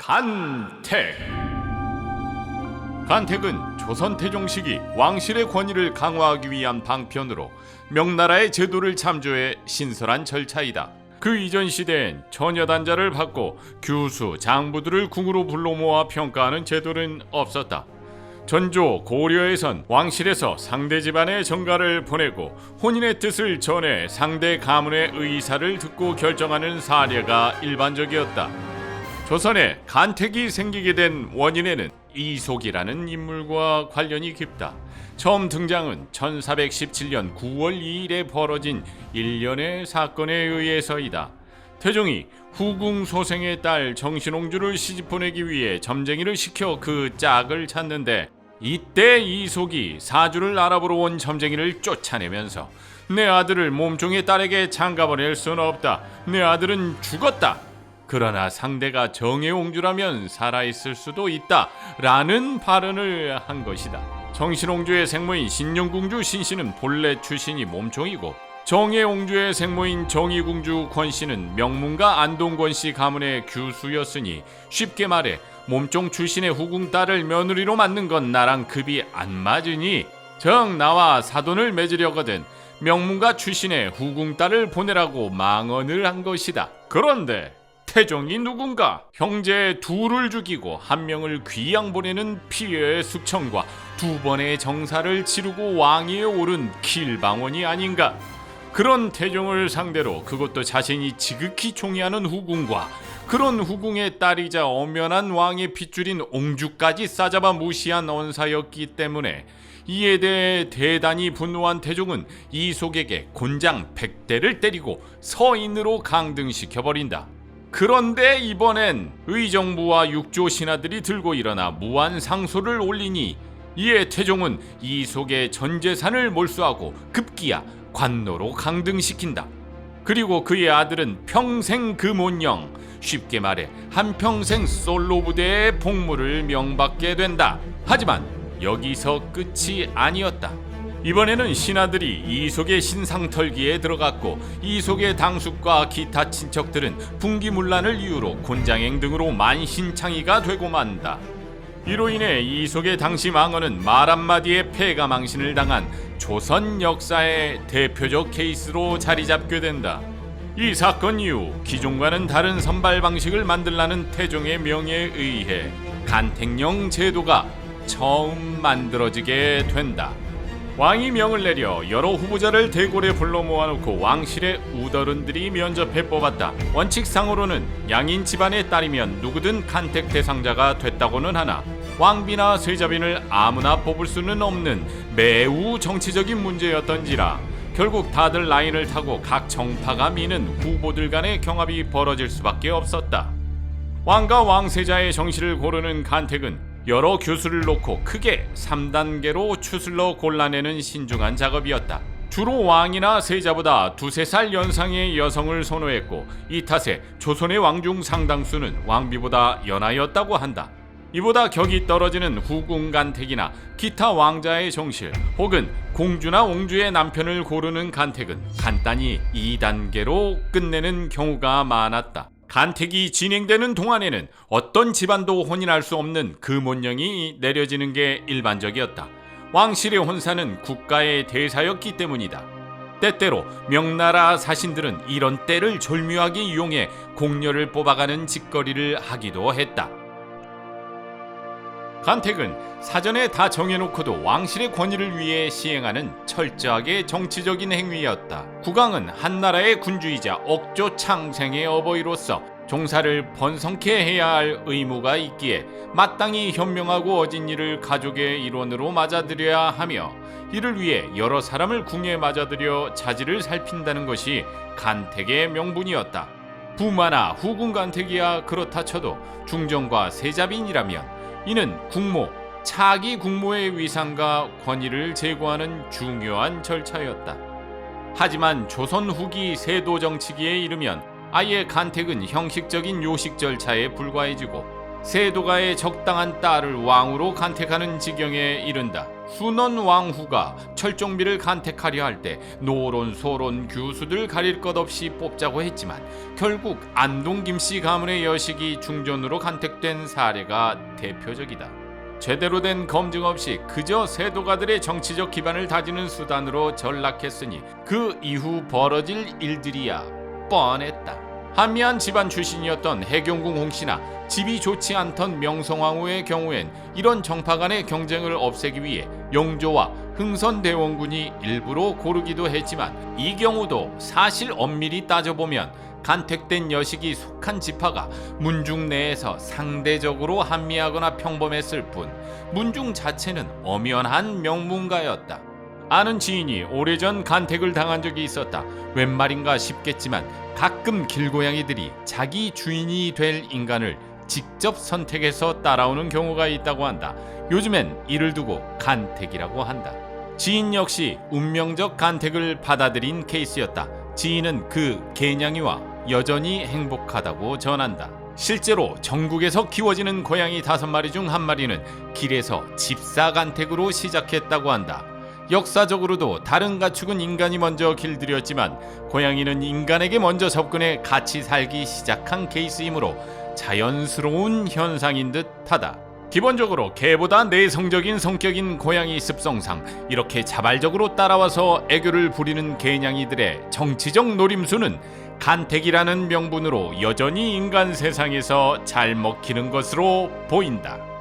간택. 간택은 조선 태종 시기 왕실의 권위를 강화하기 위한 방편으로 명나라의 제도를 참조해 신설한 절차이다. 그 이전 시대엔 처녀단자를 받고 규수, 장부들을 궁으로 불러 모아 평가하는 제도는 없었다. 전조 고려에선 왕실에서 상대 집안의 정가를 보내고 혼인의 뜻을 전해 상대 가문의 의사를 듣고 결정하는 사례가 일반적이었다. 조선에 간택이 생기게 된 원인에는 이속이라는 인물과 관련이 깊다. 처음 등장은 1417년 9월 2일에 벌어진 일련의 사건에 의해서이다. 태종이 후궁 소생의 딸 정신옹주를 시집 보내기 위해 점쟁이를 시켜 그 짝을 찾는데, 이때 이속이 사주를 알아보러 온 점쟁이를 쫓아내면서 내 아들을 몸종의 딸에게 장가보낼 수는 없다. 내 아들은 죽었다. 그러나 상대가 정의옹주라면 살아있을 수도 있다 라는 발언을 한 것이다. 정신옹주의 생모인 신영궁주 신씨는 본래 출신이 몸종이고, 정의옹주의 생모인 정의궁주 권씨는 명문가 안동권씨 가문의 규수였으니 쉽게 말해 몸종 출신의 후궁 딸을 며느리로 맞는 건 나랑 급이 안 맞으니 정 나와 사돈을 맺으려거든 명문가 출신의 후궁 딸을 보내라고 망언을 한 것이다. 그런데 태종이 누군가? 형제 둘을 죽이고 한 명을 귀양 보내는 피해의 숙청과 두 번의 정사를 치르고 왕위에 오른 길방원이 아닌가? 그런 태종을 상대로, 그것도 자신이 지극히 총애하는 후궁과 그런 후궁의 딸이자 엄연한 왕의 핏줄인 옹주까지 싸잡아 무시한 언사였기 때문에 이에 대해 대단히 분노한 태종은 이속에게 곤장 100대를 때리고 서인으로 강등시켜버린다. 그런데 이번엔 의정부와 육조 신하들이 들고 일어나 무한 상소를 올리니 이에 태종은 이속의 전 재산을 몰수하고 급기야 관노로 강등시킨다. 그리고 그의 아들은 평생 금혼령, 쉽게 말해 한평생 솔로 부대의 복무를 명받게 된다. 하지만 여기서 끝이 아니었다. 이번에는 신하들이 이속의 신상털기에 들어갔고, 이속의 당숙과 기타 친척들은 분기문란을 이유로 곤장행 등으로 만신창이가 되고 만다. 이로 인해 이속의 당시 망언은 말 한마디에 패가망신을 당한 조선 역사의 대표적 케이스로 자리잡게 된다. 이 사건 이후 기존과는 다른 선발 방식을 만들라는 태종의 명에 의해 간택령 제도가 처음 만들어지게 된다. 왕이 명을 내려 여러 후보자를 대궐에 불러 모아놓고 왕실의 우더른들이 면접해 뽑았다. 원칙상으로는 양인 집안의 딸이면 누구든 간택 대상자가 됐다고는 하나, 왕비나 세자빈을 아무나 뽑을 수는 없는 매우 정치적인 문제였던지라 결국 다들 라인을 타고 각 정파가 미는 후보들 간의 경합이 벌어질 수밖에 없었다. 왕과 왕세자의 정실을 고르는 간택은 여러 교수를 놓고 크게 3단계로 추슬러 골라내는 신중한 작업이었다. 주로 왕이나 세자보다 2~3살 연상의 여성을 선호했고, 이 탓에 조선의 왕중 상당수는 왕비보다 연하였다고 한다. 이보다 격이 떨어지는 후궁 간택이나 기타 왕자의 정실, 혹은 공주나 옹주의 남편을 고르는 간택은 간단히 2단계로 끝내는 경우가 많았다. 간택이 진행되는 동안에는 어떤 집안도 혼인할 수 없는 금혼령이 내려지는 게 일반적이었다. 왕실의 혼사는 국가의 대사였기 때문이다. 때때로 명나라 사신들은 이런 때를 절묘하게 이용해 공녀를 뽑아가는 짓거리를 하기도 했다. 간택은 사전에 다 정해놓고도 왕실의 권위를 위해 시행하는 철저하게 정치적인 행위였다. 국왕은 한나라의 군주이자 억조 창생의 어버이로서 종사를 번성케 해야 할 의무가 있기에 마땅히 현명하고 어진 일을 가족의 일원으로 맞아들여야 하며, 이를 위해 여러 사람을 궁에 맞아들여 자질을 살핀다는 것이 간택의 명분이었다. 부마나 후궁 간택이야 그렇다 쳐도 중정과 세자빈이라면 이는 국모, 차기 국모의 위상과 권위를 제고하는 중요한 절차였다. 하지만 조선 후기 세도 정치기에 이르면 아예 간택은 형식적인 요식 절차에 불과해지고, 세도가의 적당한 딸을 왕으로 간택하는 지경에 이른다. 순원 왕후가 철종비를 간택하려 할 때 노론 소론 규수들 가릴 것 없이 뽑자고 했지만 결국 안동 김씨 가문의 여식이 중전으로 간택된 사례가 대표적이다. 제대로 된 검증 없이 그저 세도가들의 정치적 기반을 다지는 수단으로 전락했으니 그 이후 벌어질 일들이야 뻔했다. 한미한 집안 출신이었던 해경궁 홍씨나 집이 좋지 않던 명성황후의 경우엔 이런 정파 간의 경쟁을 없애기 위해 영조와 흥선대원군이 일부러 고르기도 했지만 이 경우도 사실 엄밀히 따져보면 간택된 여식이 속한 지파가 문중 내에서 상대적으로 한미하거나 평범했을 뿐 문중 자체는 엄연한 명문가였다. 아는 지인이 오래전 간택을 당한 적이 있었다. 웬 말인가 싶겠지만 가끔 길고양이들이 자기 주인이 될 인간을 직접 선택해서 따라오는 경우가 있다고 한다. 요즘엔 이를 두고 간택이라고 한다. 지인 역시 운명적 간택을 받아들인 케이스였다. 지인은 그 개냥이와 여전히 행복하다고 전한다. 실제로 전국에서 키워지는 고양이 5마리 중 1마리는 길에서 집사 간택으로 시작했다고 한다. 역사적으로도 다른 가축은 인간이 먼저 길들였지만 고양이는 인간에게 먼저 접근해 같이 살기 시작한 케이스이므로 자연스러운 현상인 듯하다. 기본적으로 개보다 내성적인 성격인 고양이 습성상 이렇게 자발적으로 따라와서 애교를 부리는 개냥이들의 정치적 노림수는 간택이라는 명분으로 여전히 인간 세상에서 잘 먹히는 것으로 보인다.